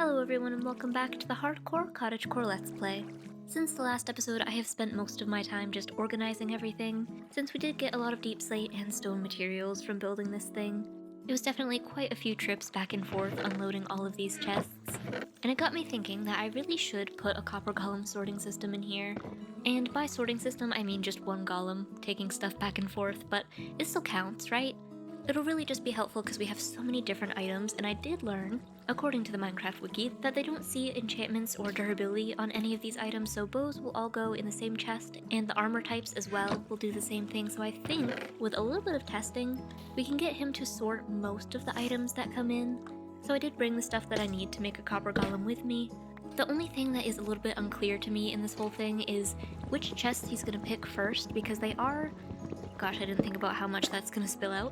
Hello everyone and welcome back to the Hardcore Cottagecore Let's Play. Since the last episode, I have spent most of my time just organizing everything, since we did get a lot of deep slate and stone materials from building this thing. It was definitely quite a few trips back and forth unloading all of these chests, and it got me thinking that I really should put a copper golem sorting system in here. And by sorting system, I mean just one golem taking stuff back and forth, but it still counts, right? It'll really just be helpful because we have so many different items, and I did learn, according to the Minecraft wiki, that they don't see enchantments or durability on any of these items, so bows will all go in the same chest, and the armor types as well will do the same thing, so I think, with a little bit of testing, we can get him to sort most of the items that come in. So I did bring the stuff that I need to make a copper golem with me. The only thing that is a little bit unclear to me in this whole thing is which chests he's gonna pick first, because they are... Gosh, I didn't think about how much that's gonna spill out.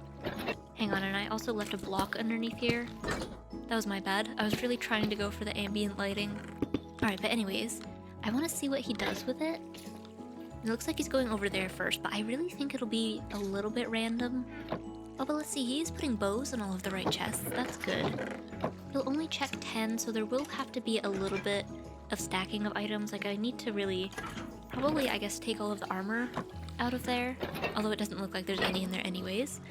Hang on, and I also left a block underneath here. That was my bad. I was really trying to go for the ambient lighting. Alright, but anyways, I want to see what he does with it. It looks like he's going over there first, but I really think it'll be a little bit random. Oh, but let's see, he's putting bows in all of the right chests. That's good. He'll only check 10, so there will have to be a little bit of stacking of items. Like, I need to really, probably, I guess, take all of the armor out of there. Although it doesn't look like there's any in there anyways,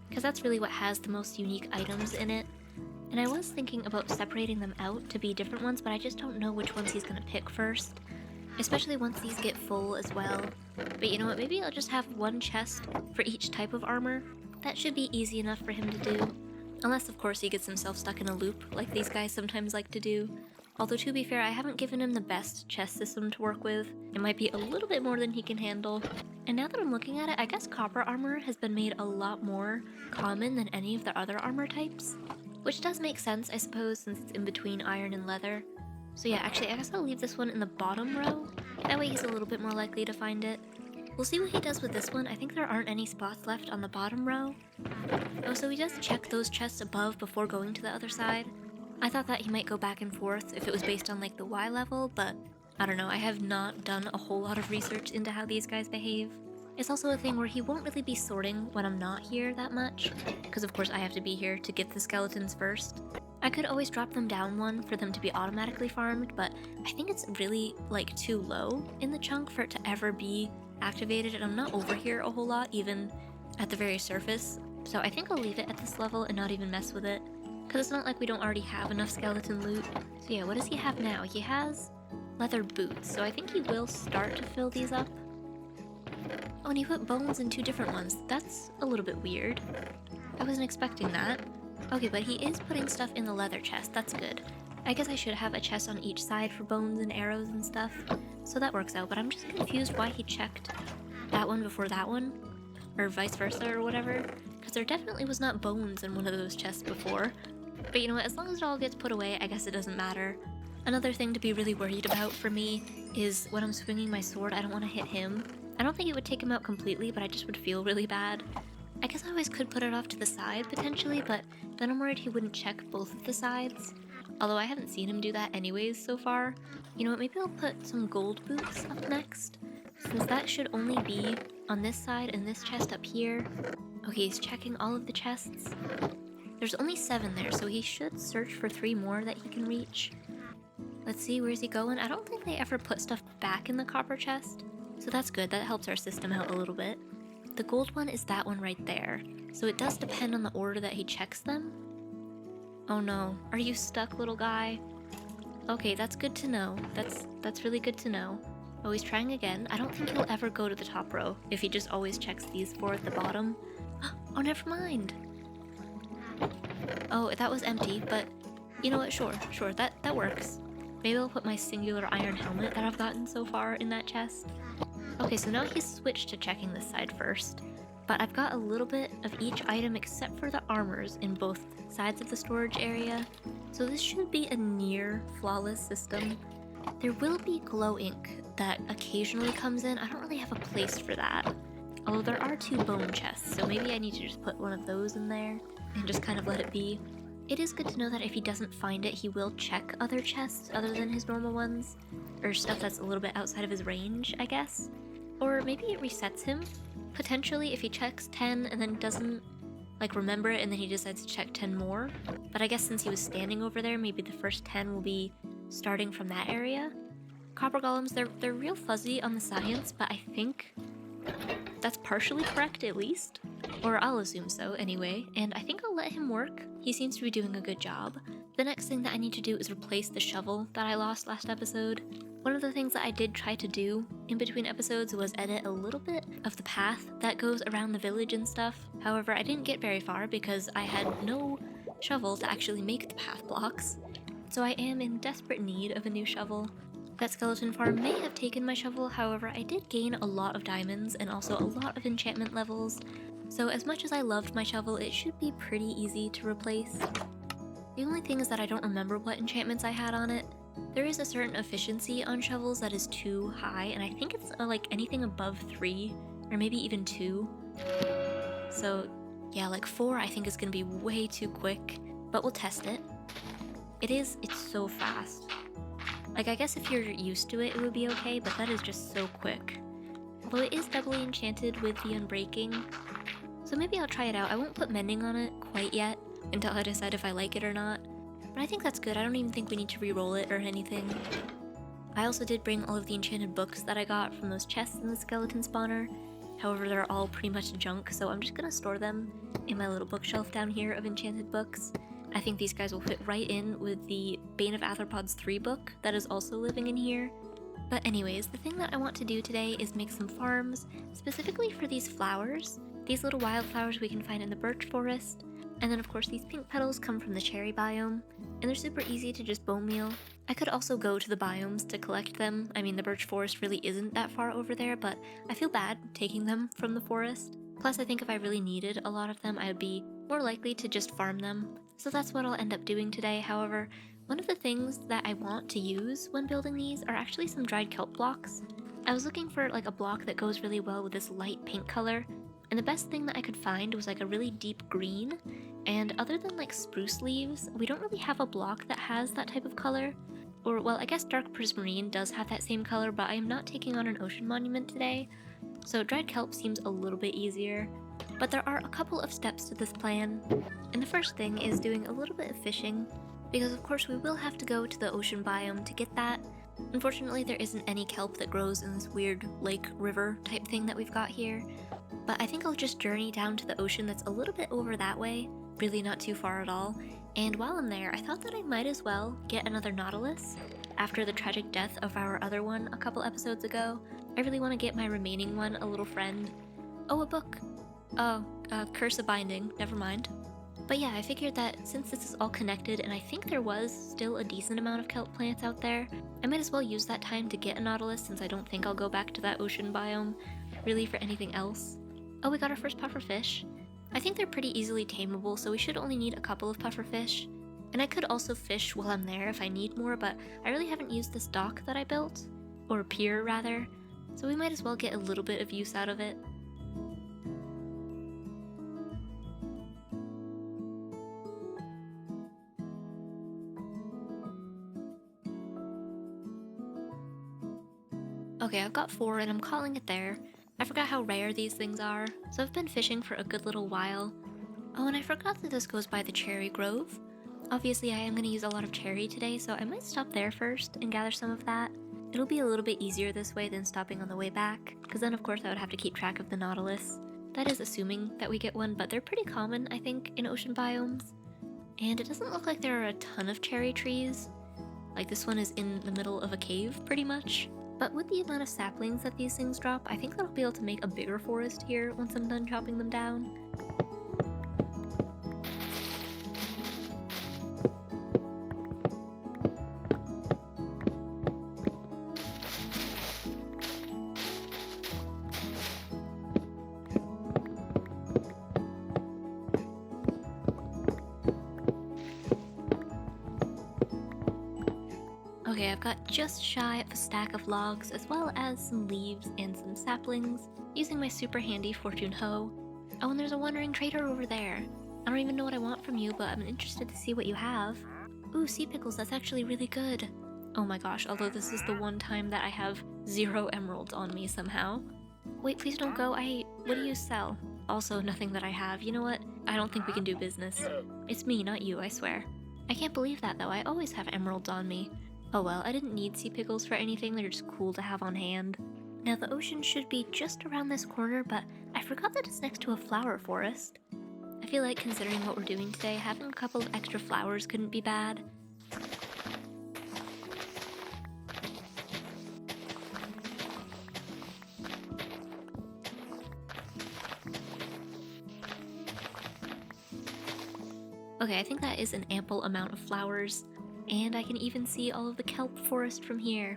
because that's really what has the most unique items in it. And I was thinking about separating them out to be different ones, but I just don't know which ones he's gonna pick first. Especially once these get full as well. But you know what, maybe I'll just have one chest for each type of armor. That should be easy enough for him to do. Unless, of course, he gets himself stuck in a loop, like these guys sometimes like to do. Although, to be fair, I haven't given him the best chest system to work with. It might be a little bit more than he can handle. And now that I'm looking at it, I guess copper armor has been made a lot more common than any of the other armor types. Which does make sense, I suppose, since it's in between iron and leather. So yeah, actually, I guess I'll leave this one in the bottom row. That way he's a little bit more likely to find it. We'll see what he does with this one. I think there aren't any spots left on the bottom row. Oh, so he does check those chests above before going to the other side. I thought that he might go back and forth if it was based on like the Y level, but I don't know, I have not done a whole lot of research into how these guys behave. It's also a thing where he won't really be sorting when I'm not here that much, because of course I have to be here to get the skeletons first. I could always drop them down one for them to be automatically farmed, but I think it's really like too low in the chunk for it to ever be activated, and I'm not over here a whole lot, even at the very surface, so I think I'll leave it at this level and not even mess with it. Because it's not like we don't already have enough skeleton loot. So yeah, what does he have now? He has leather boots, so I think he will start to fill these up. Oh, and he put bones in two different ones. That's a little bit weird. I wasn't expecting that. Okay, but he is putting stuff in the leather chest. That's good. I guess I should have a chest on each side for bones and arrows and stuff. So that works out, but I'm just confused why he checked that one before that one. Or vice versa or whatever. Because there definitely was not bones in one of those chests before. But you know what, as long as it all gets put away, I guess it doesn't matter. Another thing to be really worried about for me is when I'm swinging my sword, I don't want to hit him. I don't think it would take him out completely, but I just would feel really bad. I guess I always could put it off to the side, potentially, but then I'm worried he wouldn't check both of the sides. Although I haven't seen him do that anyways so far. You know what, maybe I'll put some gold boots up next, since that should only be on this side and this chest up here. Okay, he's checking all of the chests. There's only 7 there, so he should search for 3 more that he can reach. Let's see, where's he going? I don't think they ever put stuff back in the copper chest, so that's good. That helps our system out a little bit. The gold one is that one right there, so it does depend on the order that he checks them. Oh no, are you stuck, little guy? Okay, that's good to know. That's really good to know. Oh, he's trying again. I don't think he'll ever go to the top row if he just always checks these 4 at the bottom. Oh, never mind. Oh, that was empty, but you know what, sure, that works. Maybe I'll put my singular iron helmet that I've gotten so far in that chest. Okay, so now he's switched to checking this side first, but I've got a little bit of each item except for the armors in both sides of the storage area, so this should be a near flawless system. There will be glow ink that occasionally comes in. I don't really have a place for that, although there are 2 bone chests, so maybe I need to just put one of those in there and just kind of let it be. It is good to know that if he doesn't find it, he will check other chests other than his normal ones, or stuff that's a little bit outside of his range, I guess. Or maybe it resets him, potentially if he checks 10 and then doesn't like remember it and then he decides to check 10 more. But I guess since he was standing over there, maybe the first 10 will be starting from that area. Copper golems, they're real fuzzy on the science, but I think that's partially correct at least. Or I'll assume so anyway, and I think I'll let him work. He seems to be doing a good job. The next thing that I need to do is replace the shovel that I lost last episode. One of the things that I did try to do in between episodes was edit a little bit of the path that goes around the village and stuff. However, I didn't get very far because I had no shovel to actually make the path blocks. So I am in desperate need of a new shovel. That skeleton farm may have taken my shovel, however I did gain a lot of diamonds and also a lot of enchantment levels. So as much as I loved my shovel, it should be pretty easy to replace. The only thing is that I don't remember what enchantments I had on it. There is a certain efficiency on shovels that is too high, and I think it's like anything above 3, or maybe even 2. So yeah, like 4 I think is gonna be way too quick, but we'll test it. It's so fast. Like I guess if you're used to it, it would be okay, but that is just so quick. Although it is doubly enchanted with the unbreaking, so maybe I'll try it out. I won't put mending on it quite yet until I decide if I like it or not. But I think that's good. I don't even think we need to re-roll it or anything. I also did bring all of the enchanted books that I got from those chests in the skeleton spawner. However, they're all pretty much junk, so I'm just gonna store them in my little bookshelf down here of enchanted books. I think these guys will fit right in with the Bane of Arthropods 3 book that is also living in here. But anyways, the thing that I want to do today is make some farms, specifically for these flowers. These little wildflowers we can find in the birch forest. And then of course these pink petals come from the cherry biome, and they're super easy to just bone meal. I could also go to the biomes to collect them. I mean, the birch forest really isn't that far over there, but I feel bad taking them from the forest. Plus I think if I really needed a lot of them, I would be more likely to just farm them. So that's what I'll end up doing today. However, one of the things that I want to use when building these are actually some dried kelp blocks. I was looking for like a block that goes really well with this light pink color, and the best thing that I could find was like a really deep green, and other than like spruce leaves, we don't really have a block that has that type of color. Or well, I guess dark prismarine does have that same color, but I am not taking on an ocean monument today, so dried kelp seems a little bit easier. But there are a couple of steps to this plan, and the first thing is doing a little bit of fishing, because of course we will have to go to the ocean biome to get that. Unfortunately, there isn't any kelp that grows in this weird lake river type thing that we've got here, but I think I'll just journey down to the ocean that's a little bit over that way, really not too far at all. And while I'm there, I thought that I might as well get another nautilus. After the tragic death of our other one a couple episodes ago, I really want to get my remaining one a little friend. Oh, a book. Oh, Curse of Binding, never mind. But yeah, I figured that since this is all connected and I think there was still a decent amount of kelp plants out there, I might as well use that time to get a nautilus since I don't think I'll go back to that ocean biome really for anything else. Oh, we got our first pufferfish. I think they're pretty easily tameable, so we should only need a couple of pufferfish. And I could also fish while I'm there if I need more, but I really haven't used this dock that I built, or pier rather, so we might as well get a little bit of use out of it. Okay, I've got 4 and I'm calling it there. I forgot how rare these things are, so I've been fishing for a good little while. Oh, and I forgot that this goes by the cherry grove. Obviously I am going to use a lot of cherry today, so I might stop there first and gather some of that. It'll be a little bit easier this way than stopping on the way back, because then of course I would have to keep track of the nautilus. That is assuming that we get one, but they're pretty common, I think, in ocean biomes. And it doesn't look like there are a ton of cherry trees. Like this one is in the middle of a cave, pretty much. But with the amount of saplings that these things drop, I think that I'll be able to make a bigger forest here once I'm done chopping them down. Okay, I've got just shy of a stack of logs, as well as some leaves and some saplings, using my super handy fortune hoe. Oh, and there's a wandering trader over there. I don't even know what I want from you, but I'm interested to see what you have. Ooh, sea pickles, that's actually really good. Oh my gosh, although this is the one time that I have 0 emeralds on me somehow. Wait, please don't go. What do you sell? Also, nothing that I have. You know what? I don't think we can do business. It's me, not you, I swear. I can't believe that though, I always have emeralds on me. Oh well, I didn't need sea pickles for anything, they're just cool to have on hand. Now the ocean should be just around this corner, but I forgot that it's next to a flower forest. I feel like considering what we're doing today, having a couple of extra flowers couldn't be bad. Okay, I think that is an ample amount of flowers, and I can even see all of the kelp forest from here.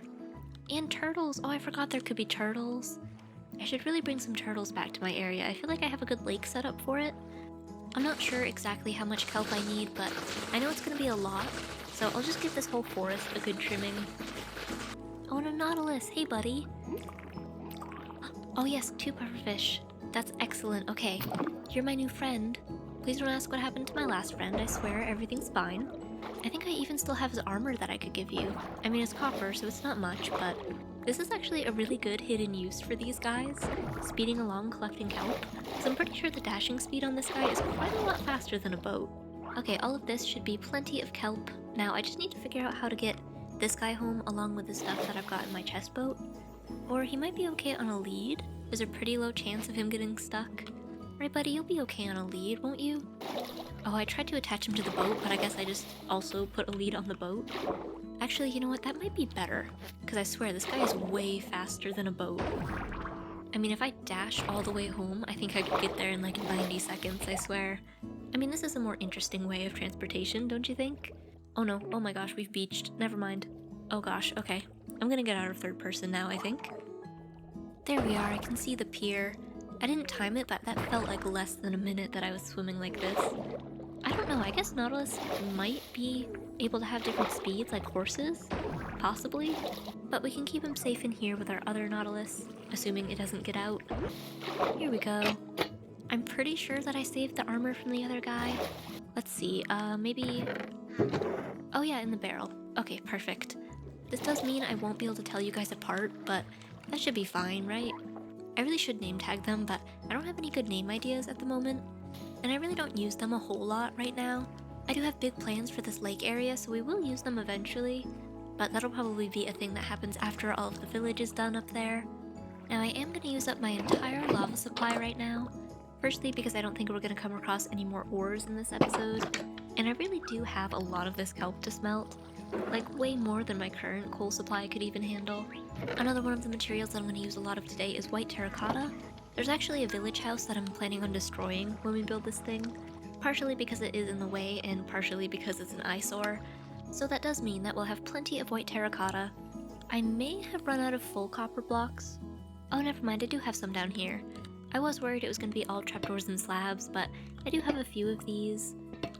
And turtles! Oh, I forgot there could be turtles. I should really bring some turtles back to my area. I feel like I have a good lake set up for it. I'm not sure exactly how much kelp I need, but I know it's gonna be a lot, so I'll just give this whole forest a good trimming. Oh, and a nautilus! Hey, buddy! Oh yes, 2 pufferfish. That's excellent. Okay, you're my new friend. Please don't ask what happened to my last friend. I swear everything's fine. I think I even still have his armor that I could give you. I mean, it's copper, so it's not much, but this is actually a really good hidden use for these guys. Speeding along collecting kelp. So I'm pretty sure the dashing speed on this guy is quite a lot faster than a boat. Okay, all of this should be plenty of kelp. Now I just need to figure out how to get this guy home along with the stuff that I've got in my chest boat. Or he might be okay on a lead. There's a pretty low chance of him getting stuck. Right, buddy? You'll be okay on a lead, won't you? Oh, I tried to attach him to the boat, but I guess I just also put a lead on the boat. Actually, you know what? That might be better. Because I swear, this guy is way faster than a boat. I mean, if I dashed all the way home, I think I could get there in like 90 seconds, I swear. I mean, this is a more interesting way of transportation, don't you think? Oh no, oh my gosh, we've beached. Never mind. Oh gosh, okay. I'm gonna get out of third person now, I think. There we are, I can see the pier. I didn't time it, but that felt like less than a minute that I was swimming like this. I don't know, I guess Nautilus might be able to have different speeds like horses? Possibly? But we can keep him safe in here with our other Nautilus, assuming it doesn't get out. Here we go. I'm pretty sure that I saved the armor from the other guy. Let's see, maybe... Oh yeah, in the barrel. Okay, perfect. This does mean I won't be able to tell you guys apart, but that should be fine, right? I really should name tag them, but I don't have any good name ideas at the moment, and I really don't use them a whole lot right now. I do have big plans for this lake area, so we will use them eventually, but that'll probably be a thing that happens after all of the village is done up there. Now I am going to use up my entire lava supply right now, firstly because I don't think we're going to come across any more ores in this episode, and I really do have a lot of this kelp to smelt. Like way more than my current coal supply could even handle. Another one of the materials that I'm going to use a lot of today is white terracotta. There's actually a village house that I'm planning on destroying when we build this thing, partially because it is in the way and partially because it's an eyesore. So that does mean that we'll have plenty of white terracotta. I may have run out of full copper blocks. Oh, never mind, I do have some down here. I was worried it was going to be all trapdoors and slabs, but I do have a few of these.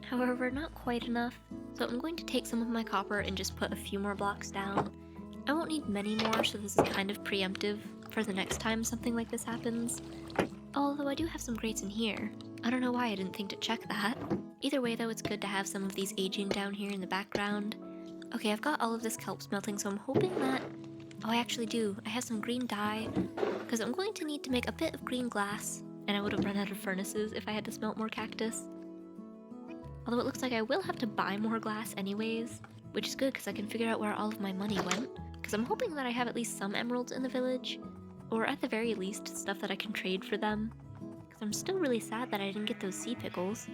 However, not quite enough, so I'm going to take some of my copper and just put a few more blocks down. I won't need many more, so this is kind of preemptive for the next time something like this happens. Although I do have some grates in here. I don't know why I didn't think to check that. Either way though, it's good to have some of these aging down here in the background. Okay, I've got all of this kelp smelting, so I'm hoping that... Oh, I actually do. I have some green dye, because I'm going to need to make a bit of green glass, and I would have run out of furnaces if I had to smelt more cactus. Although it looks like I will have to buy more glass anyways, which is good because I can figure out where all of my money went, because I'm hoping that I have at least some emeralds in the village, or at the very least stuff that I can trade for them, because I'm still really sad that I didn't get those sea pickles.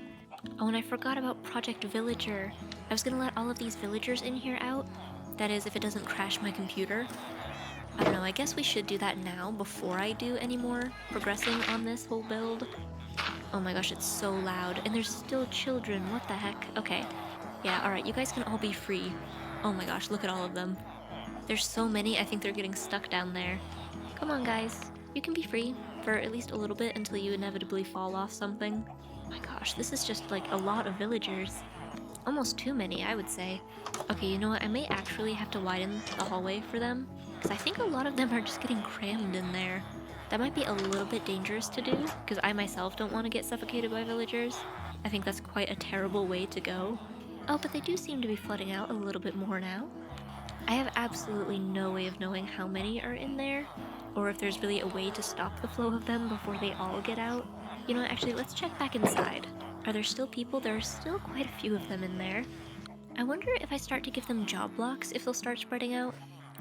Oh, and I forgot about Project Villager. I was gonna let all of these villagers in here out, that is if it doesn't crash my computer. I don't know, I guess we should do that now before I do any more progressing on this whole build. Oh my gosh, it's so loud, and there's still children, what the heck? Okay, yeah, alright, you guys can all be free. Oh my gosh, look at all of them. There's so many, I think they're getting stuck down there. Come on guys, you can be free, for at least a little bit until you inevitably fall off something. Oh my gosh, this is just like a lot of villagers. Almost too many, I would say. Okay, you know what, I may actually have to widen the hallway for them, because I think a lot of them are just getting crammed in there. That might be a little bit dangerous to do, because I myself don't want to get suffocated by villagers. I think that's quite a terrible way to go. Oh, but they do seem to be flooding out a little bit more now. I have absolutely no way of knowing how many are in there, or if there's really a way to stop the flow of them before they all get out. You know what, actually, let's check back inside. Are there still people? There are still quite a few of them in there. I wonder if I start to give them job blocks if they'll start spreading out.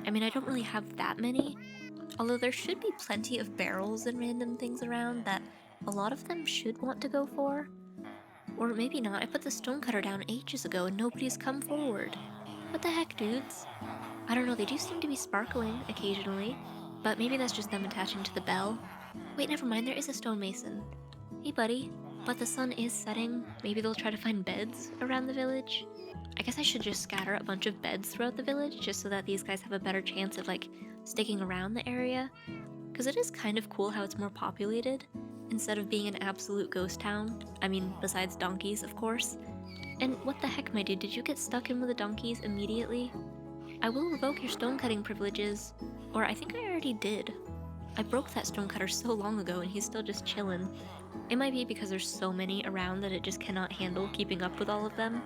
I mean, I don't really have that many, although there should be plenty of barrels and random things around that a lot of them should want to go for. Or maybe not. I put the stonecutter down ages ago and nobody's come forward. What the heck, dudes? I don't know, they do seem to be sparkling occasionally, but maybe that's just them attaching to the bell. Wait, never mind, there is a stonemason. Hey, buddy. But the sun is setting. Maybe they'll try to find beds around the village. I guess I should just scatter a bunch of beds throughout the village just so that these guys have a better chance of, like, sticking around the area. Because it is kind of cool how it's more populated, instead of being an absolute ghost town. I mean, besides donkeys, of course. And what the heck, my dude, did you get stuck in with the donkeys immediately? I will revoke your stone-cutting privileges. Or I think I already did. I broke that stonecutter so long ago and he's still just chillin'. It might be because there's so many around that it just cannot handle keeping up with all of them.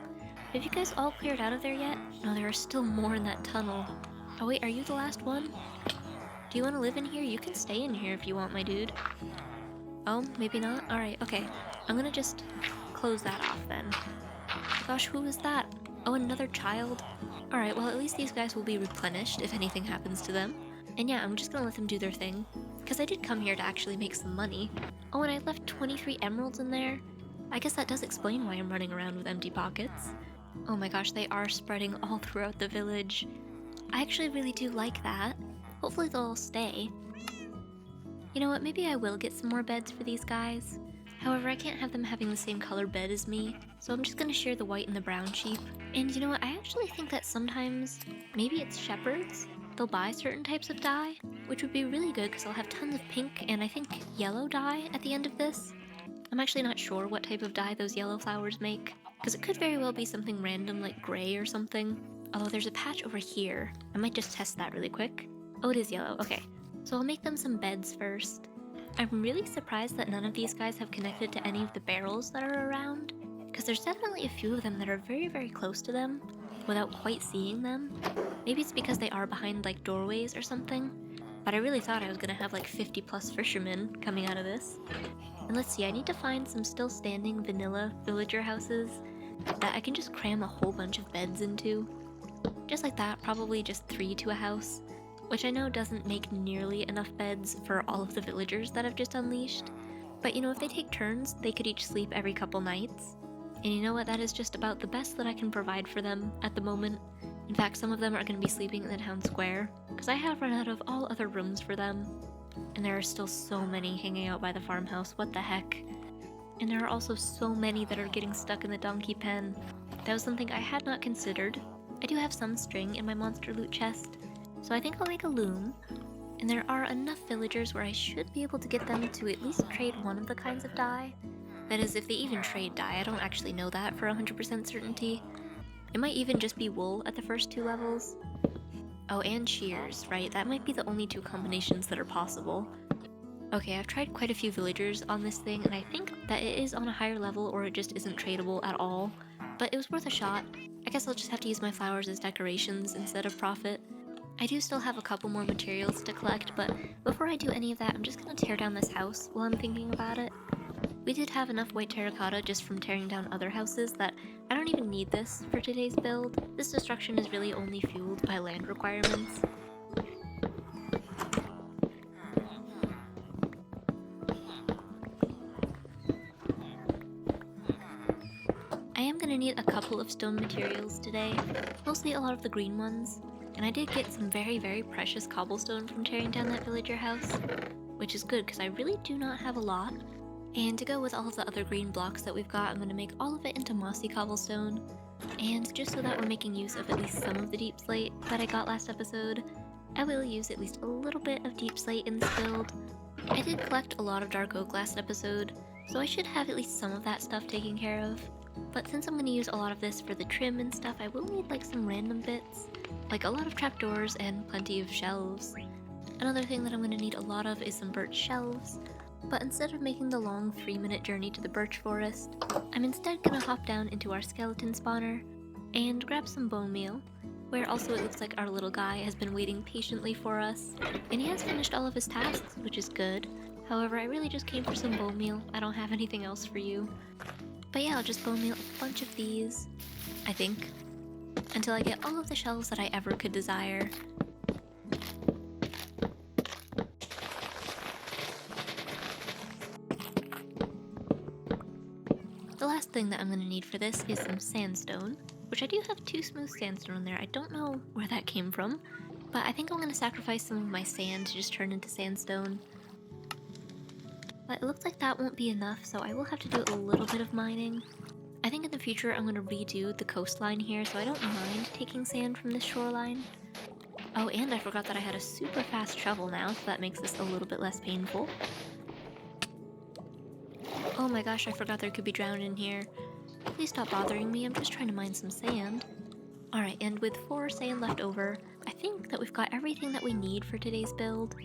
Have you guys all cleared out of there yet? No, there are still more in that tunnel. Oh wait, are you the last one? Do you want to live in here? You can stay in here if you want, my dude. Oh, maybe not? Alright, okay. I'm gonna just close that off then. Gosh, who is that? Oh, another child? Alright, well at least these guys will be replenished if anything happens to them. And yeah, I'm just gonna let them do their thing. Because I did come here to actually make some money. Oh, and I left 23 emeralds in there. I guess that does explain why I'm running around with empty pockets. Oh my gosh, they are spreading all throughout the village. I actually really do like that. Hopefully they'll all stay. You know what, maybe I will get some more beds for these guys. However, I can't have them having the same color bed as me, so I'm just gonna share the white and the brown sheep. And you know what, I actually think that sometimes, maybe it's shepherds, they'll buy certain types of dye, which would be really good because I'll have tons of pink and I think yellow dye at the end of this. I'm actually not sure what type of dye those yellow flowers make, because it could very well be something random like gray or something. Although there's a patch over here. I might just test that really quick. Oh, it is yellow, okay. So I'll make them some beds first. I'm really surprised that none of these guys have connected to any of the barrels that are around, because there's definitely a few of them that are very, very close to them without quite seeing them. Maybe it's because they are behind like doorways or something, but I really thought I was gonna have like 50 plus fishermen coming out of this. And let's see, I need to find some still standing vanilla villager houses that I can just cram a whole bunch of beds into. Just like that, probably just 3 to a house, which I know doesn't make nearly enough beds for all of the villagers that I've just unleashed. But you know, if they take turns, they could each sleep every couple nights. And you know what, that is just about the best that I can provide for them at the moment. In fact, some of them are going to be sleeping in the town square, because I have run out of all other rooms for them. And there are still so many hanging out by the farmhouse, what the heck. And there are also so many that are getting stuck in the donkey pen. That was something I had not considered. I do have some string in my monster loot chest, so I think I'll make a loom. And there are enough villagers where I should be able to get them to at least trade one of the kinds of dye. That is, if they even trade dye, I don't actually know that for 100% certainty. It might even just be wool at the first 2 levels. Oh, and shears, right? That might be the only 2 combinations that are possible. Okay, I've tried quite a few villagers on this thing, and I think that it is on a higher level or it just isn't tradable at all. But it was worth a shot. I guess I'll just have to use my flowers as decorations instead of profit. I do still have a couple more materials to collect, but before I do any of that, I'm just gonna tear down this house while I'm thinking about it. We did have enough white terracotta just from tearing down other houses that I don't even need this for today's build. This destruction is really only fueled by land requirements. I am gonna need a couple of stone materials today, mostly a lot of the green ones. And I did get some very, very precious cobblestone from tearing down that villager house, which is good because I really do not have a lot. And to go with all of the other green blocks that we've got, I'm going to make all of it into mossy cobblestone. And just so that we're making use of at least some of the deep slate that I got last episode, I will use at least a little bit of deep slate in this build. I did collect a lot of dark oak last episode, so I should have at least some of that stuff taken care of. But since I'm going to use a lot of this for the trim and stuff, I will need like some random bits, like a lot of trapdoors and plenty of shelves. Another thing that I'm going to need a lot of is some birch shelves. But instead of making the long 3-minute journey to the birch forest, I'm instead gonna hop down into our skeleton spawner and grab some bone meal, where also it looks like our little guy has been waiting patiently for us, and he has finished all of his tasks, which is good. However, I really just came for some bone meal. I don't have anything else for you. But yeah, I'll just bone meal a bunch of these, I think, until I get all of the shelves that I ever could desire. The last thing that I'm going to need for this is some sandstone, which I do have 2 smooth sandstone in there. I don't know where that came from, but I think I'm going to sacrifice some of my sand to just turn into sandstone. But it looks like that won't be enough, so I will have to do a little bit of mining. I think in the future I'm going to redo the coastline here, so I don't mind taking sand from this shoreline. Oh, and I forgot that I had a super fast shovel now, so that makes this a little bit less painful. Oh my gosh, I forgot there could be drowned in here. Please stop bothering me, I'm just trying to mine some sand. Alright, and with 4 sand left over, I think that we've got everything that we need for today's build.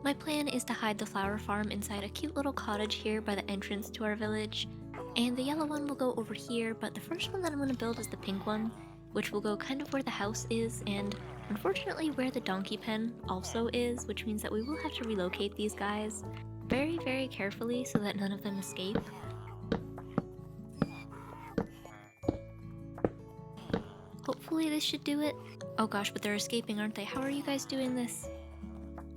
My plan is to hide the flower farm inside a cute little cottage here by the entrance to our village. And the yellow one will go over here, but the first one that I'm going to build is the pink one, which will go kind of where the house is, and unfortunately where the donkey pen also is, which means that we will have to relocate these guys very, very carefully so that none of them escape. Hopefully this should do it. Oh gosh, but they're escaping, aren't they? How are you guys doing this?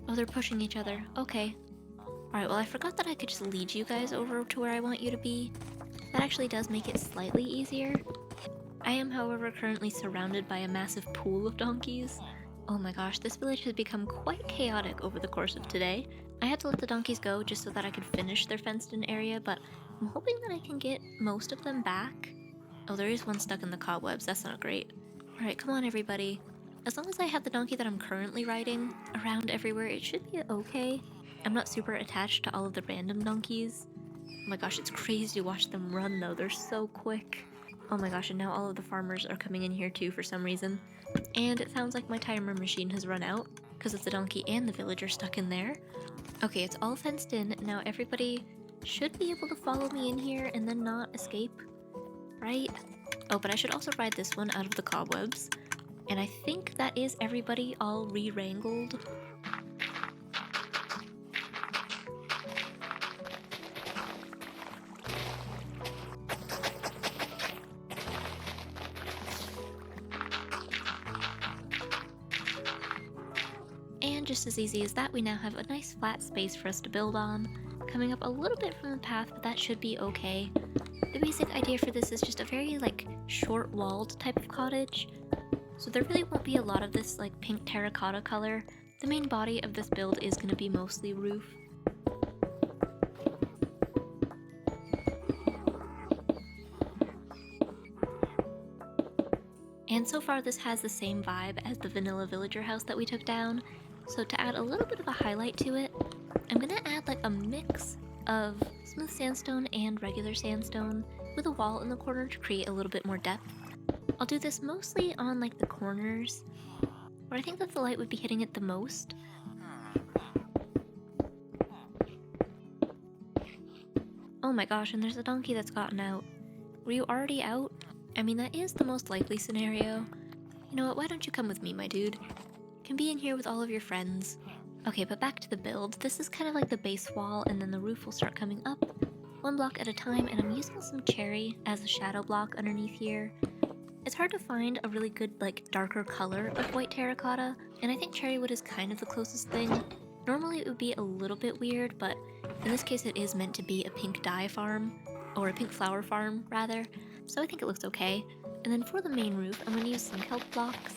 Oh, they're pushing each other. Okay. Alright, well I forgot that I could just lead you guys over to where I want you to be. That actually does make it slightly easier. I am, however, currently surrounded by a massive pool of donkeys. Oh my gosh, this village has become quite chaotic over the course of today. I had to let the donkeys go just so that I could finish their fenced-in area, but I'm hoping that I can get most of them back. Oh, there is one stuck in the cobwebs, that's not great. Alright, come on everybody. As long as I have the donkey that I'm currently riding around everywhere, it should be okay. I'm not super attached to all of the random donkeys. Oh my gosh, it's crazy to watch them run though, they're so quick. Oh my gosh, and now all of the farmers are coming in here too for some reason. And it sounds like my timer machine has run out, because of the donkey and the villager stuck in there. Okay, it's all fenced in, now everybody should be able to follow me in here and then not escape, right? Oh, but I should also ride this one out of the cobwebs. And I think that is everybody all re-wrangled. And just as easy as that, we now have a nice flat space for us to build on. Coming up a little bit from the path, but that should be okay. The basic idea for this is just a very short-walled type of cottage. So there really won't be a lot of this pink terracotta color. The main body of this build is going to be mostly roof. And so far this has the same vibe as the vanilla villager house that we took down. So to add a little bit of a highlight to it, I'm going to add a mix of smooth sandstone and regular sandstone with a wall in the corner to create a little bit more depth. I'll do this mostly on the corners, where I think that the light would be hitting it the most. Oh my gosh, and there's a donkey that's gotten out. Were you already out? I mean, that is the most likely scenario. You know what, why don't you come with me, my dude? You can be in here with all of your friends. Okay, but back to the build. This is kind of like the base wall, and then the roof will start coming up, 1 block at a time, and I'm using some cherry as a shadow block underneath here. It's hard to find a really good, darker color of white terracotta, and I think cherry wood is kind of the closest thing. Normally it would be a little bit weird, but in this case it is meant to be a pink dye farm, or a pink flower farm, rather, so I think it looks okay. And then for the main roof, I'm going to use some kelp blocks.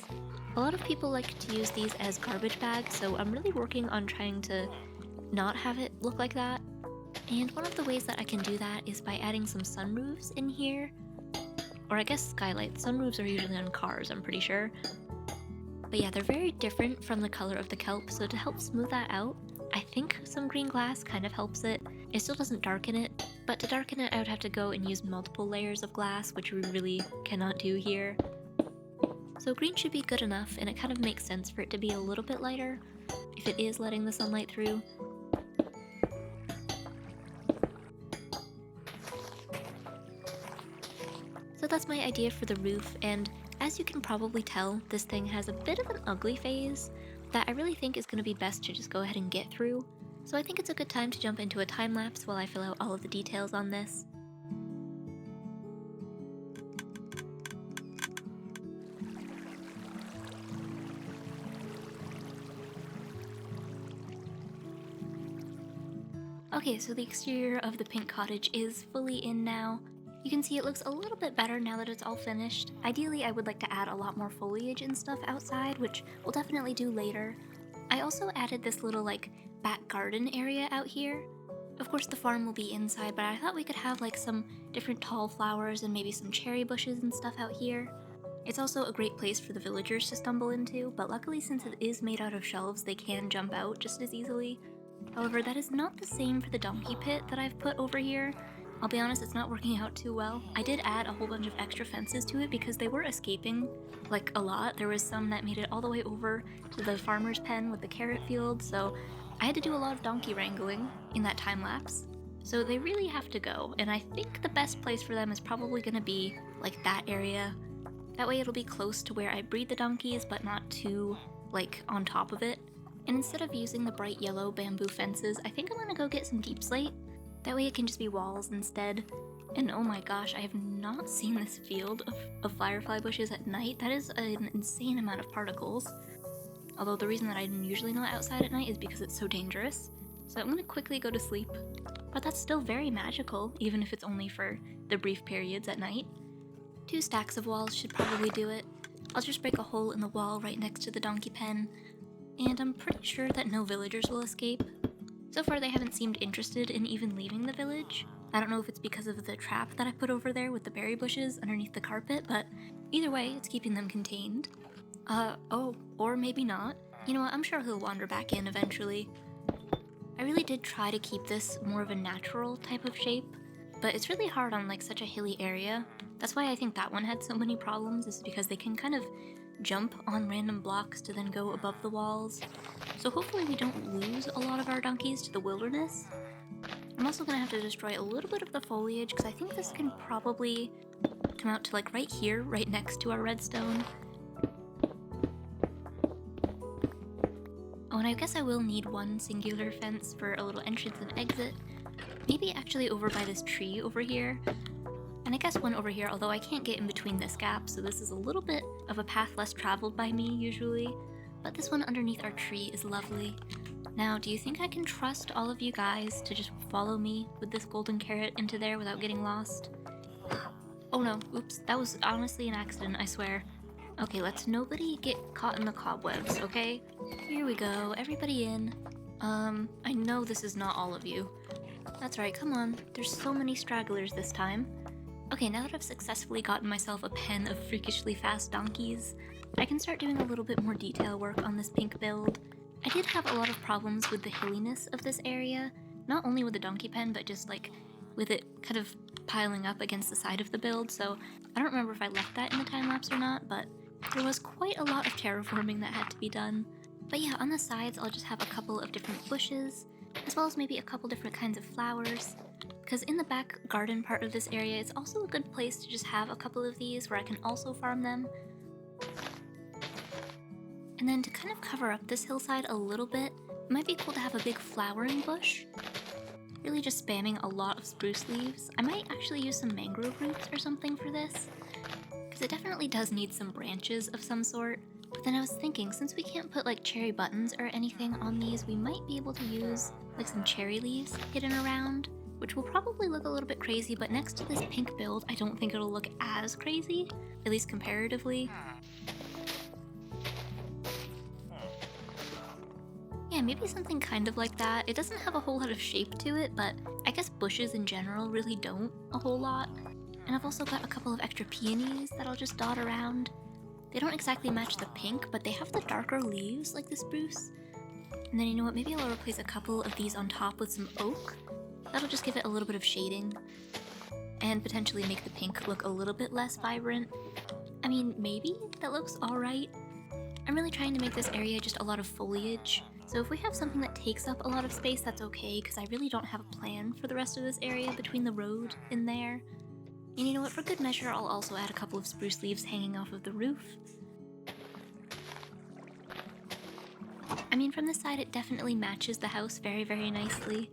A lot of people like to use these as garbage bags, so I'm really working on trying to not have it look like that. And one of the ways that I can do that is by adding some sunroofs in here. Or I guess skylights. Sunroofs are usually on cars, I'm pretty sure. But yeah, they're very different from the color of the kelp, so to help smooth that out, I think some green glass kind of helps it. It still doesn't darken it, but to darken it I would have to go and use multiple layers of glass, which we really cannot do here. So green should be good enough, and it kind of makes sense for it to be a little bit lighter, if it is letting the sunlight through. So that's my idea for the roof, and as you can probably tell, this thing has a bit of an ugly phase that I really think is going to be best to just go ahead and get through. So I think it's a good time to jump into a time lapse while I fill out all of the details on this. Okay, so the exterior of the pink cottage is fully in now. You can see it looks a little bit better now that it's all finished. Ideally, I would like to add a lot more foliage and stuff outside, which we'll definitely do later. I also added this little like back garden area out here. Of course the farm will be inside, but I thought we could have like some different tall flowers and maybe some cherry bushes and stuff out here. It's also a great place for the villagers to stumble into, but luckily since it is made out of shelves, they can jump out just as easily. However, that is not the same for the donkey pit that I've put over here. I'll be honest, it's not working out too well. I did add a whole bunch of extra fences to it because they were escaping, like, a lot. There was some that made it all the way over to the farmer's pen with the carrot field, so I had to do a lot of donkey wrangling in that time lapse. So they really have to go, and I think the best place for them is probably going to be, like, that area. That way it'll be close to where I breed the donkeys, but not too, like, on top of it. And instead of using the bright yellow bamboo fences, I think I'm going to go get some deep slate. That way it can just be walls instead. And oh my gosh, I have not seen this field of firefly bushes at night. That is an insane amount of particles. Although the reason that I'm usually not outside at night is because it's so dangerous. So I'm going to quickly go to sleep. But that's still very magical, even if it's only for the brief periods at night. 2 stacks of walls should probably do it. I'll just break a hole in the wall right next to the donkey pen. And I'm pretty sure that no villagers will escape. So far they haven't seemed interested in even leaving the village. I don't know if it's because of the trap that I put over there with the berry bushes underneath the carpet, but either way, it's keeping them contained. Oh, or maybe not. You know what, I'm sure he'll wander back in eventually. I really did try to keep this more of a natural type of shape, but it's really hard on like such a hilly area. That's why I think that one had so many problems, is because they can kind of jump on random blocks to then go above the walls. So hopefully we don't lose a lot of our donkeys to the wilderness. I'm also going to have to destroy a little bit of the foliage because I think this can probably come out to like right here, right next to our redstone. Oh, and I guess I will need one singular fence for a little entrance and exit. Maybe actually over by this tree over here. And I guess one over here, although I can't get in between this gap, so this is a little bit of a path less traveled by me usually. But this one underneath our tree is lovely. Now, do you think I can trust all of you guys to just follow me with this golden carrot into there without getting lost? Oh no, oops, that was honestly an accident, I swear. Okay, let's nobody get caught in the cobwebs, okay? Here we go, everybody in. I know this is not all of you. That's right, come on, there's so many stragglers this time. Okay, now that I've successfully gotten myself a pen of freakishly fast donkeys, I can start doing a little bit more detail work on this pink build. I did have a lot of problems with the hilliness of this area, not only with the donkey pen, but just like with it kind of piling up against the side of the build, so I don't remember if I left that in the time-lapse or not, but there was quite a lot of terraforming that had to be done. But yeah, on the sides I'll just have a couple of different bushes, as well as maybe a couple different kinds of flowers. Because in the back garden part of this area, it's also a good place to just have a couple of these where I can also farm them. And then to kind of cover up this hillside a little bit, it might be cool to have a big flowering bush. Really just spamming a lot of spruce leaves. I might actually use some mangrove roots or something for this, because it definitely does need some branches of some sort. But then I was thinking, since we can't put like cherry buttons or anything on these, we might be able to use like some cherry leaves hidden around, which will probably look a little bit crazy, but next to this pink build, I don't think it'll look as crazy, at least comparatively. Yeah, maybe something kind of like that. It doesn't have a whole lot of shape to it, but I guess bushes in general really don't a whole lot. And I've also got a couple of extra peonies that I'll just dot around. They don't exactly match the pink, but they have the darker leaves like the spruce. And then you know what, maybe I'll replace a couple of these on top with some oak. That'll just give it a little bit of shading, and potentially make the pink look a little bit less vibrant. I mean, maybe that looks alright. I'm really trying to make this area just a lot of foliage, so if we have something that takes up a lot of space, that's okay, because I really don't have a plan for the rest of this area between the road and there. And you know what, for good measure, I'll also add a couple of spruce leaves hanging off of the roof. I mean, from this side, it definitely matches the house very, very nicely.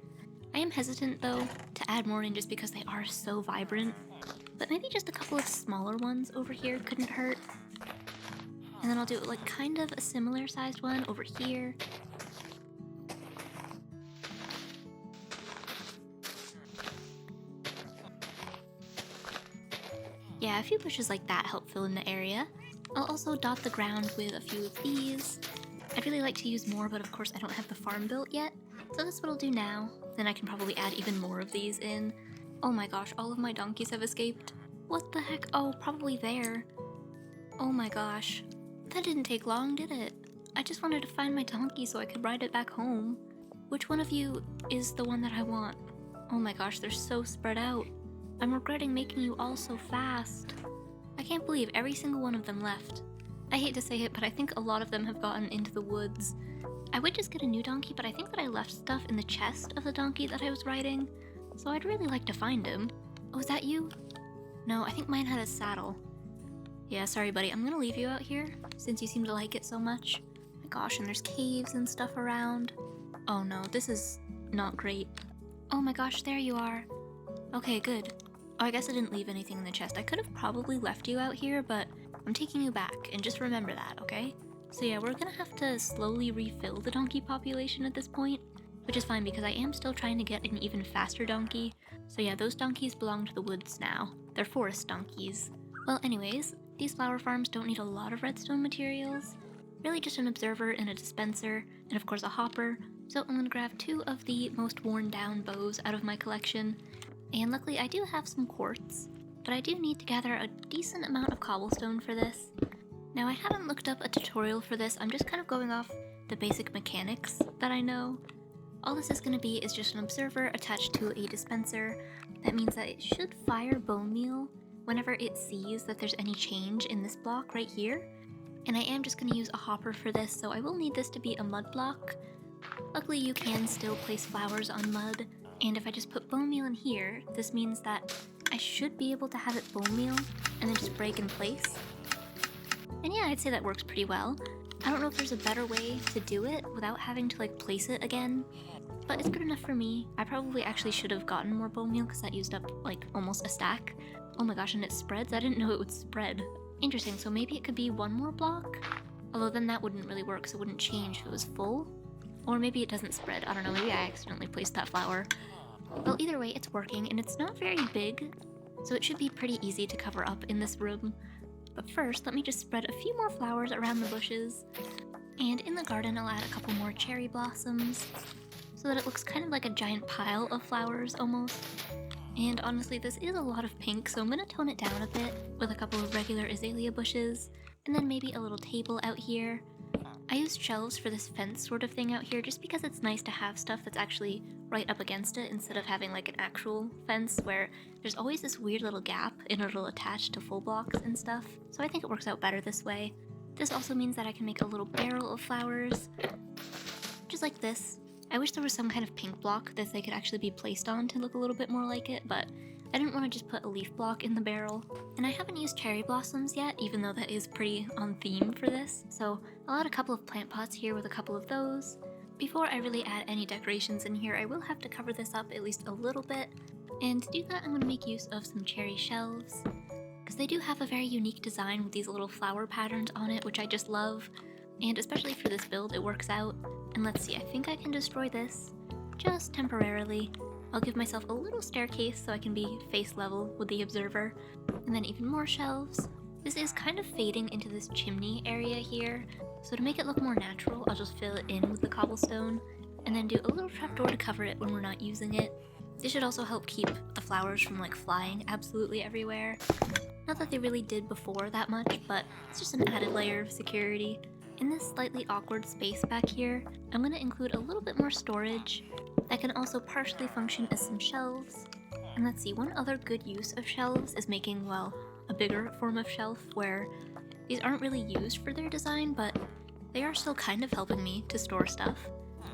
I am hesitant, though, to add more in just because they are so vibrant, but maybe just a couple of smaller ones over here couldn't hurt. And then I'll do like kind of a similar sized one over here. Yeah, a few bushes like that help fill in the area. I'll also dot the ground with a few of these. I'd really like to use more, but of course I don't have the farm built yet. So that's what I'll do now. Then I can probably add even more of these in. Oh my gosh, all of my donkeys have escaped. What the heck? Oh, probably there. Oh my gosh. That didn't take long, did it? I just wanted to find my donkey so I could ride it back home. Which one of you is the one that I want? Oh my gosh, they're so spread out. I'm regretting making you all so fast. I can't believe every single one of them left. I hate to say it, but I think a lot of them have gotten into the woods. I would just get a new donkey, but I think that I left stuff in the chest of the donkey that I was riding, so I'd really like to find him. Oh, is that you? No, I think mine had a saddle. Yeah, sorry buddy, I'm gonna leave you out here, since you seem to like it so much. My gosh, and there's caves and stuff around. Oh no, this is not great. Oh my gosh, there you are. Okay, good. Oh, I guess I didn't leave anything in the chest. I could have probably left you out here, but I'm taking you back, and just remember that, okay? So yeah, we're gonna have to slowly refill the donkey population at this point, which is fine because I am still trying to get an even faster donkey. So yeah, those donkeys belong to the woods now. They're forest donkeys. Well, anyways, these flower farms don't need a lot of redstone materials. Really just an observer and a dispenser, and of course a hopper. So I'm gonna grab 2 of the most worn down bows out of my collection. And luckily I do have some quartz, but I do need to gather a decent amount of cobblestone for this. Now I haven't looked up a tutorial for this, I'm just kind of going off the basic mechanics that I know. All this is going to be is just an observer attached to a dispenser. That means that it should fire bone meal whenever it sees that there's any change in this block right here. And I am just going to use a hopper for this, so I will need this to be a mud block. Luckily you can still place flowers on mud, and if I just put bone meal in here, this means that I should be able to have it bone meal and then just break in place. And yeah, I'd say that works pretty well. I don't know if there's a better way to do it without having to like place it again, but it's good enough for me. I probably actually should have gotten more bone meal because that used up like almost a stack. Oh my gosh, and it spreads? I didn't know it would spread. Interesting, so maybe it could be 1 more block? Although then that wouldn't really work, so it wouldn't change if it was full. Or maybe it doesn't spread. I don't know, maybe I accidentally placed that flower. Well, either way, it's working, and it's not very big, so it should be pretty easy to cover up in this room. But first, let me just spread a few more flowers around the bushes. And in the garden, I'll add a couple more cherry blossoms, so that it looks kind of like a giant pile of flowers, almost. And honestly, this is a lot of pink, so I'm going to tone it down a bit with a couple of regular azalea bushes, and then maybe a little table out here. I used shelves for this fence sort of thing out here just because it's nice to have stuff that's actually right up against it instead of having like an actual fence where there's always this weird little gap and it'll attach to full blocks and stuff. So I think it works out better this way. This also means that I can make a little barrel of flowers, just like this. I wish there was some kind of pink block that they could actually be placed on to look a little bit more like it, but I didn't want to just put a leaf block in the barrel. And I haven't used cherry blossoms yet, even though that is pretty on theme for this. So I'll add a couple of plant pots here with a couple of those. Before I really add any decorations in here, I will have to cover this up at least a little bit. And to do that, I'm going to make use of some cherry shelves, because they do have a very unique design with these little flower patterns on it, which I just love. And especially for this build, it works out. And let's see, I think I can destroy this, just temporarily. I'll give myself a little staircase so I can be face level with the observer. And then even more shelves. This is kind of fading into this chimney area here, so to make it look more natural, I'll just fill it in with the cobblestone, and then do a little trapdoor to cover it when we're not using it. This should also help keep the flowers from like flying absolutely everywhere. Not that they really did before that much, but it's just an added layer of security. In this slightly awkward space back here, I'm going to include a little bit more storage that can also partially function as some shelves. And let's see, one other good use of shelves is making, well, a bigger form of shelf where these aren't really used for their design, but they are still kind of helping me to store stuff.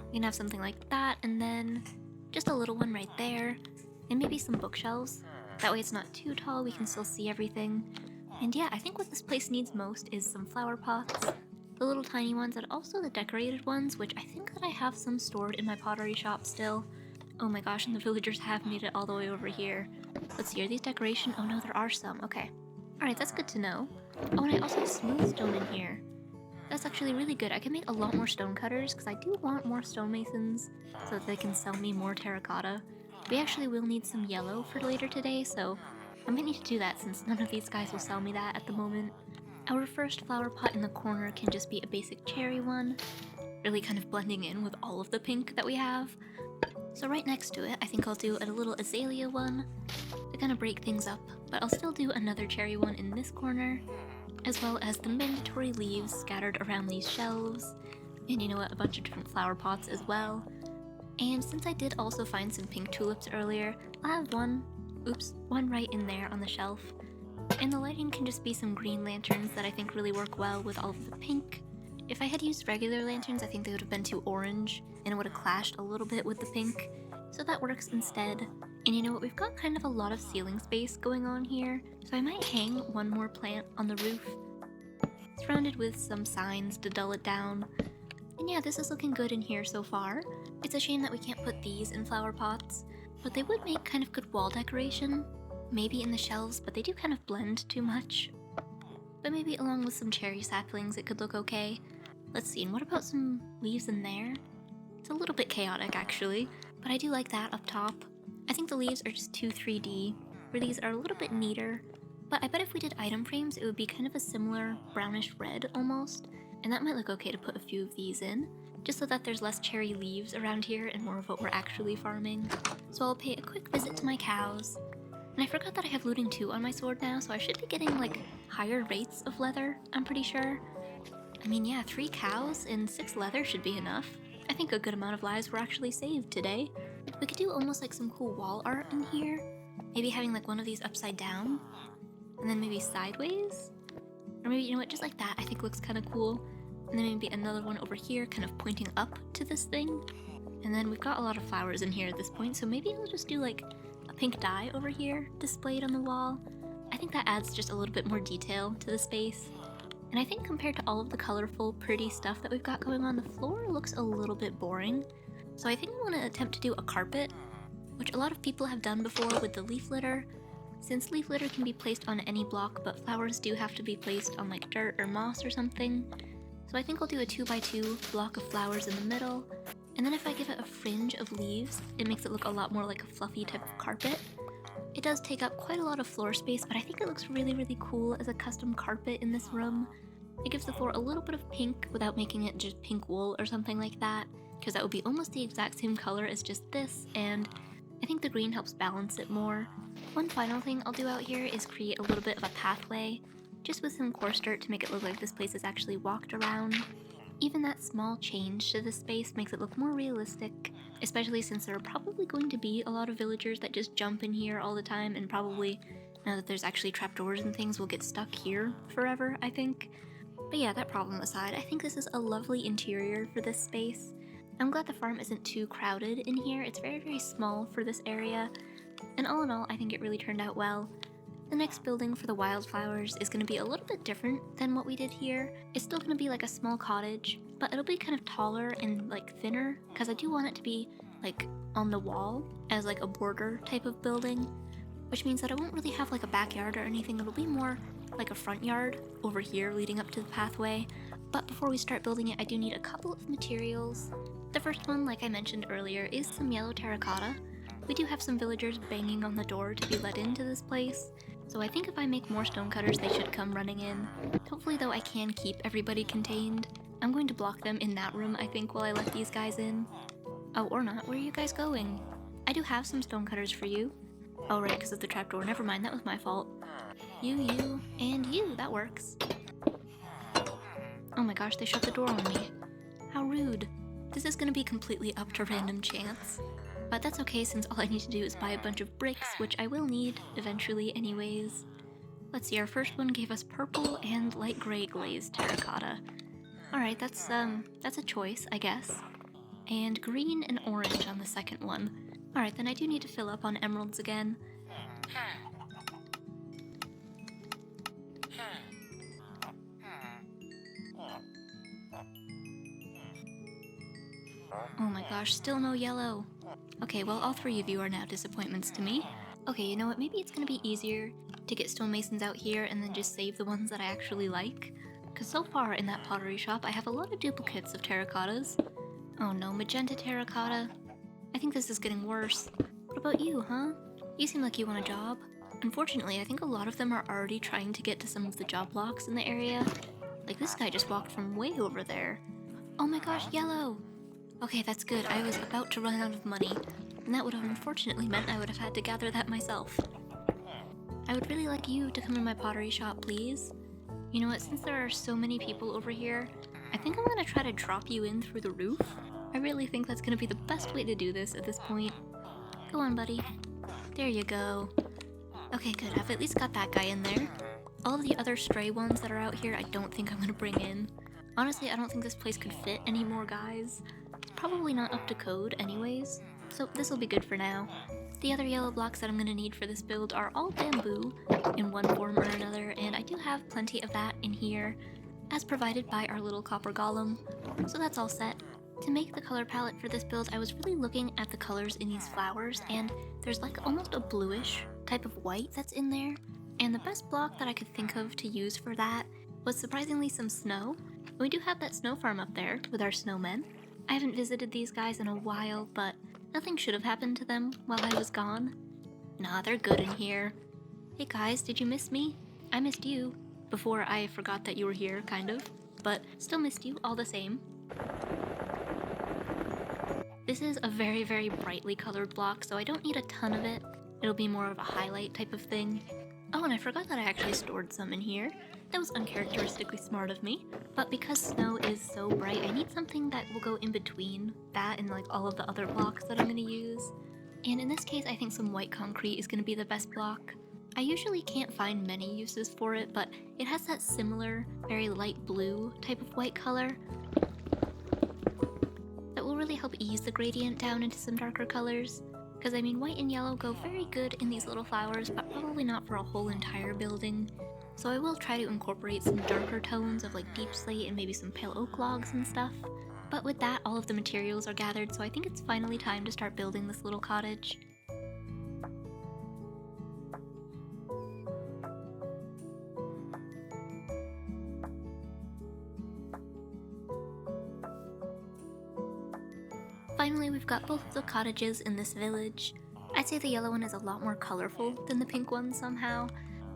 You can have something like that, and then just a little one right there, and maybe some bookshelves. That way it's not too tall, we can still see everything. And yeah, I think what this place needs most is some flower pots. The little tiny ones, and also the decorated ones, which I think that I have some stored in my pottery shop still. Oh my gosh, and the villagers have made it all the way over here. Let's see, are these decoration? Oh no, there are some, okay. Alright, that's good to know. Oh, and I also have smooth stone in here. That's actually really good. I can make a lot more stone cutters, because I do want more stonemasons, so that they can sell me more terracotta. We actually will need some yellow for later today, so I might need to do that since none of these guys will sell me that at the moment. Our first flower pot in the corner can just be a basic cherry one, really kind of blending in with all of the pink that we have. So right next to it, I think I'll do a little azalea one to kind of break things up, but I'll still do another cherry one in this corner, as well as the mandatory leaves scattered around these shelves, and you know what, a bunch of different flower pots as well. And since I did also find some pink tulips earlier, I'll have one right in there on the shelf. And the lighting can just be some green lanterns that I think really work well with all of the pink. If I had used regular lanterns, I think they would have been too orange, and it would have clashed a little bit with the pink, so that works instead. And you know what, we've got kind of a lot of ceiling space going on here, so I might hang one more plant on the roof, surrounded with some signs to dull it down. And yeah, this is looking good in here so far. It's a shame that we can't put these in flower pots, but they would make kind of good wall decoration. Maybe in the shelves, but they do kind of blend too much. But maybe along with some cherry saplings it could look okay. Let's see, and what about some leaves in there? It's a little bit chaotic actually, but I do like that up top. I think the leaves are just too 3D, where these are a little bit neater. But I bet if we did item frames, it would be kind of a similar brownish red almost, and that might look okay to put a few of these in, just so that there's less cherry leaves around here and more of what we're actually farming. So I'll pay a quick visit to my cows. And I forgot that I have looting 2 on my sword now, so I should be getting like higher rates of leather, I'm pretty sure. I mean, yeah, 3 cows and 6 leather should be enough. I think a good amount of lives were actually saved today. We could do almost like some cool wall art in here. Maybe having like one of these upside down, and then maybe sideways? Or maybe, you know what, just like that I think looks kind of cool. And then maybe another one over here kind of pointing up to this thing. And then we've got a lot of flowers in here at this point, so maybe I'll just do like a pink dye over here displayed on the wall. I think that adds just a little bit more detail to the space. And I think compared to all of the colorful, pretty stuff that we've got going on, the floor looks a little bit boring. So I think I want to attempt to do a carpet, which a lot of people have done before with the leaf litter. Since leaf litter can be placed on any block, but flowers do have to be placed on like dirt or moss or something. So I think I'll do a 2x2 block of flowers in the middle, and then if I give it a fringe of leaves, it makes it look a lot more like a fluffy type of carpet. It does take up quite a lot of floor space, but I think it looks really, really cool as a custom carpet in this room. It gives the floor a little bit of pink without making it just pink wool or something like that, because that would be almost the exact same color as just this, and I think the green helps balance it more. One final thing I'll do out here is create a little bit of a pathway, just with some coarse dirt to make it look like this place is actually walked around. Even that small change to this space makes it look more realistic, especially since there are probably going to be a lot of villagers that just jump in here all the time, and probably, now that there's actually trapdoors and things, will get stuck here forever, I think. But yeah, that problem aside, I think this is a lovely interior for this space. I'm glad the farm isn't too crowded in here. It's very, very small for this area, and all in all, I think it really turned out well. The next building for the wildflowers is going to be a little bit different than what we did here. It's still going to be like a small cottage, but it'll be kind of taller and like thinner, because I do want it to be like on the wall as like a border type of building, which means that I won't really have like a backyard or anything. It'll be more like a front yard over here leading up to the pathway. But before we start building it, I do need a couple of materials. The first one, like I mentioned earlier, is some yellow terracotta. We do have some villagers banging on the door to be let into this place, so I think if I make more stonecutters, they should come running in. Hopefully though I can keep everybody contained. I'm going to block them in that room, I think, while I let these guys in. Oh, or not. Where are you guys going? I do have some stonecutters for you. Oh right, because of the trapdoor. Never mind, that was my fault. You, and you. That works. Oh my gosh, they shut the door on me. How rude. This is gonna be completely up to random chance. But that's okay, since all I need to do is buy a bunch of bricks, which I will need eventually anyways. Let's see, our first one gave us purple and light gray glazed terracotta. Alright, that's a choice, I guess. And green and orange on the second one. Alright, then I do need to fill up on emeralds again. Oh my gosh, still no yellow. Okay, well, all 3 of you are now disappointments to me. Okay, you know what, maybe it's gonna be easier to get stonemasons out here and then just save the ones that I actually like. Because so far in that pottery shop, I have a lot of duplicates of terracottas. Oh no, magenta terracotta. I think this is getting worse. What about you, huh? You seem like you want a job. Unfortunately, I think a lot of them are already trying to get to some of the job blocks in the area. Like this guy just walked from way over there. Oh my gosh, yellow! Okay, that's good. I was about to run out of money, and that would have unfortunately meant I would have had to gather that myself. I would really like you to come in my pottery shop, please. You know what, since there are so many people over here, I think I'm gonna try to drop you in through the roof. I really think that's gonna be the best way to do this at this point. Go on, buddy. There you go. Okay, good. I've at least got that guy in there. All of the other stray ones that are out here, I don't think I'm gonna bring in. Honestly, I don't think this place could fit any more guys. It's probably not up to code anyways, so this'll be good for now. The other yellow blocks that I'm gonna need for this build are all bamboo in one form or another, and I do have plenty of that in here, as provided by our little copper golem, so that's all set. To make the color palette for this build, I was really looking at the colors in these flowers, and there's like almost a bluish type of white that's in there, and the best block that I could think of to use for that was surprisingly some snow. We do have that snow farm up there with our snowmen. I haven't visited these guys in a while, but nothing should have happened to them while I was gone. Nah, they're good in here. Hey guys, did you miss me? I missed you. Before I forgot that you were here, kind of, but still missed you all the same. This is a very, very brightly colored block, so I don't need a ton of it. It'll be more of a highlight type of thing. Oh, and I forgot that I actually stored some in here. That was uncharacteristically smart of me. But because snow is so bright, I need something that will go in between that and like all of the other blocks that I'm gonna use. And in this case, I think some white concrete is gonna be the best block. I usually can't find many uses for it, but it has that similar, very light blue type of white color that will really help ease the gradient down into some darker colors. Because I mean, white and yellow go very good in these little flowers, but probably not for a whole entire building. So I will try to incorporate some darker tones of like deep slate and maybe some pale oak logs and stuff. But with that, all of the materials are gathered, so I think it's finally time to start building this little cottage. Finally, we've got both of the cottages in this village. I'd say the yellow one is a lot more colorful than the pink one somehow,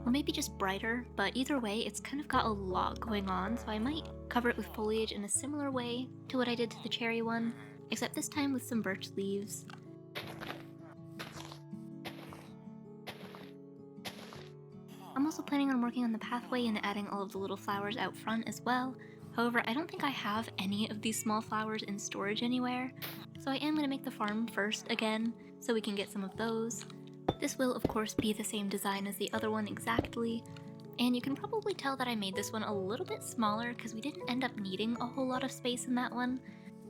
or maybe just brighter, but either way, it's kind of got a lot going on, so I might cover it with foliage in a similar way to what I did to the cherry one, except this time with some birch leaves. I'm also planning on working on the pathway and adding all of the little flowers out front as well. However, I don't think I have any of these small flowers in storage anywhere, so I am going to make the farm first again, so we can get some of those. This will, of course, be the same design as the other one exactly, and you can probably tell that I made this one a little bit smaller because we didn't end up needing a whole lot of space in that one.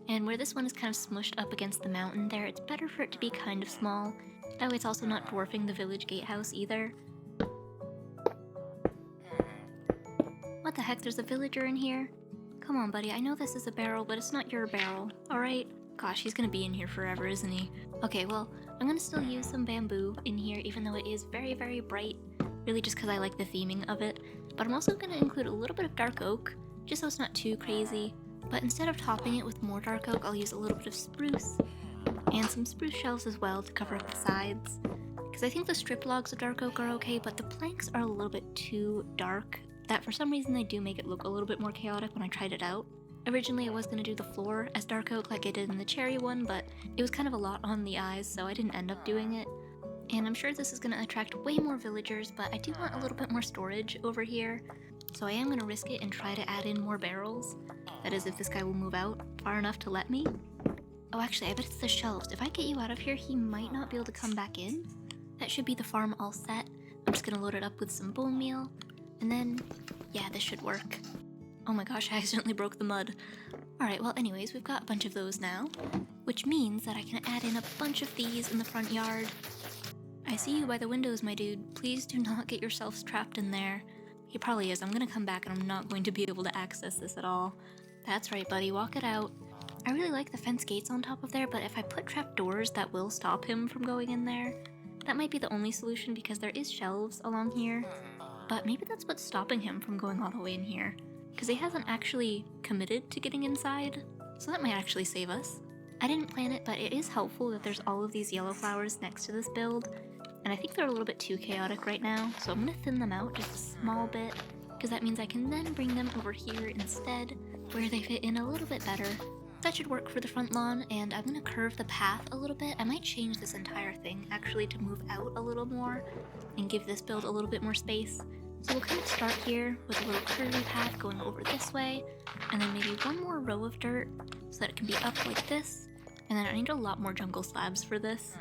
And where this one is kind of smushed up against the mountain there, it's better for it to be kind of small. That way it's also not dwarfing the village gatehouse either. What the heck, there's a villager in here? Come on, buddy, I know this is a barrel, but it's not your barrel, alright? Gosh, he's gonna be in here forever, isn't he? Okay, well, I'm gonna still use some bamboo in here, even though it is very, very bright, really just because I like the theming of it. But I'm also gonna include a little bit of dark oak, just so it's not too crazy. But instead of topping it with more dark oak, I'll use a little bit of spruce, and some spruce shelves as well to cover up the sides. Because I think the strip logs of dark oak are okay, but the planks are a little bit too dark, that for some reason they do make it look a little bit more chaotic when I tried it out. Originally I was going to do the floor as dark oak like I did in the cherry one, but it was kind of a lot on the eyes, so I didn't end up doing it. And I'm sure this is going to attract way more villagers, but I do want a little bit more storage over here, so I am going to risk it and try to add in more barrels. That is, if this guy will move out far enough to let me. Oh, actually, I bet it's the shelves. If I get you out of here, he might not be able to come back in. That should be the farm all set. I'm just going to load it up with some bone meal. And then, yeah, this should work. Oh my gosh, I accidentally broke the mud. Alright, well anyways, we've got a bunch of those now, which means that I can add in a bunch of these in the front yard. I see you by the windows, my dude. Please do not get yourselves trapped in there. He probably is. I'm gonna come back and I'm not going to be able to access this at all. That's right, buddy, walk it out. I really like the fence gates on top of there, but if I put trapdoors, that will stop him from going in there. That might be the only solution because there is shelves along here. But maybe that's what's stopping him from going all the way in here, because he hasn't actually committed to getting inside, so that might actually save us. I didn't plan it, but it is helpful that there's all of these yellow flowers next to this build, and I think they're a little bit too chaotic right now, so I'm gonna thin them out just a small bit, because that means I can then bring them over here instead, where they fit in a little bit better. That should work for the front lawn, and I'm gonna curve the path a little bit. I might change this entire thing actually to move out a little more and give this build a little bit more space. So we'll kind of start here with a little curvy path going over this way, and then maybe one more row of dirt so that it can be up like this. And then I need a lot more jungle slabs for this.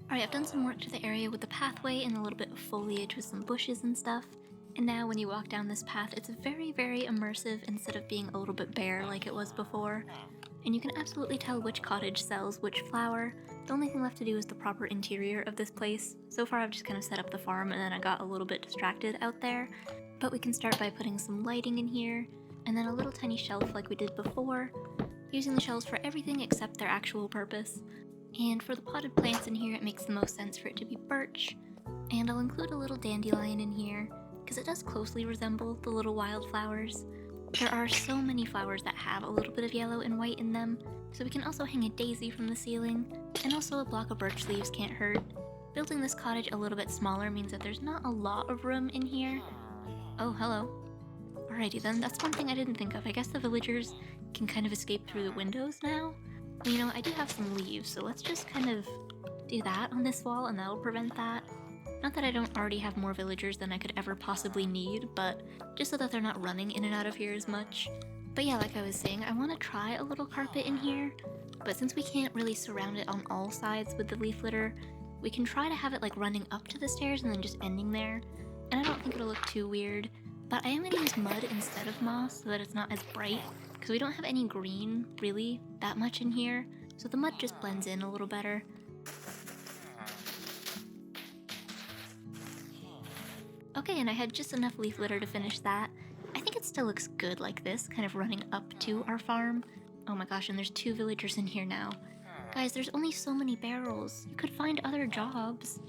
Alright, I've done some work to the area with the pathway and a little bit of foliage with some bushes and stuff. And now when you walk down this path, it's very, very immersive instead of being a little bit bare like it was before. And you can absolutely tell which cottage sells which flower. The only thing left to do is the proper interior of this place. So far I've just kind of set up the farm and then I got a little bit distracted out there. But we can start by putting some lighting in here, and then a little tiny shelf like we did before, using the shelves for everything except their actual purpose. And for the potted plants in here, it makes the most sense for it to be birch. And I'll include a little dandelion in here, because it does closely resemble the little wildflowers. There are so many flowers that have a little bit of yellow and white in them, so we can also hang a daisy from the ceiling, and also a block of birch leaves can't hurt. Building this cottage a little bit smaller means that there's not a lot of room in here. Oh, hello. Alrighty then, that's one thing I didn't think of. I guess the villagers can kind of escape through the windows now. Well, you know, I do have some leaves, so let's just kind of do that on this wall and that'll prevent that. Not that I don't already have more villagers than I could ever possibly need, but just so that they're not running in and out of here as much. But yeah, like I was saying, I want to try a little carpet in here, but since we can't really surround it on all sides with the leaf litter, we can try to have it like running up to the stairs and then just ending there. And I don't think it'll look too weird, but I am going to use mud instead of moss so that it's not as bright, because we don't have any green, really, that much in here, so the mud just blends in a little better. Okay, and I had just enough leaf litter to finish that. I think it still looks good like this, kind of running up to our farm. Oh my gosh, and there's 2 villagers in here now. Guys, there's only so many barrels. You could find other jobs,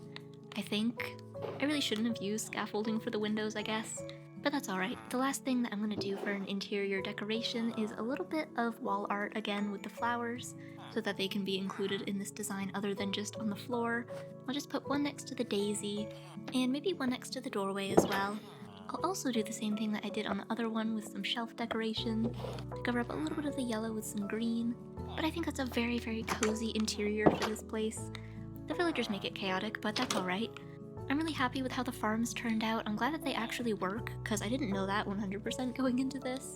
I think. I really shouldn't have used scaffolding for the windows, I guess. But that's alright. The last thing that I'm going to do for an interior decoration is a little bit of wall art again with the flowers, so that they can be included in this design other than just on the floor. I'll just put one next to the daisy, and maybe one next to the doorway as well. I'll also do the same thing that I did on the other one with some shelf decoration, to cover up a little bit of the yellow with some green. But I think that's a very, very cozy interior for this place. The villagers make it chaotic, but that's alright. I'm really happy with how the farms turned out. I'm glad that they actually work, because I didn't know that 100% going into this.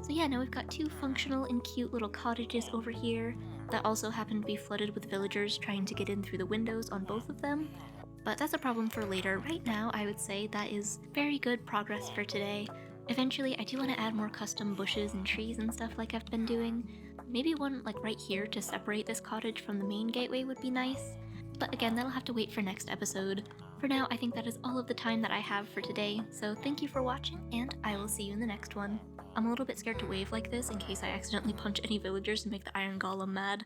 So yeah, now we've got 2 functional and cute little cottages over here that also happen to be flooded with villagers trying to get in through the windows on both of them. But that's a problem for later. Right now, I would say that is very good progress for today. Eventually, I do want to add more custom bushes and trees and stuff like I've been doing. Maybe one like right here to separate this cottage from the main gateway would be nice. But again, that'll have to wait for next episode. For now, I think that is all of the time that I have for today, so thank you for watching, and I will see you in the next one. I'm a little bit scared to wave like this in case I accidentally punch any villagers and make the iron golem mad.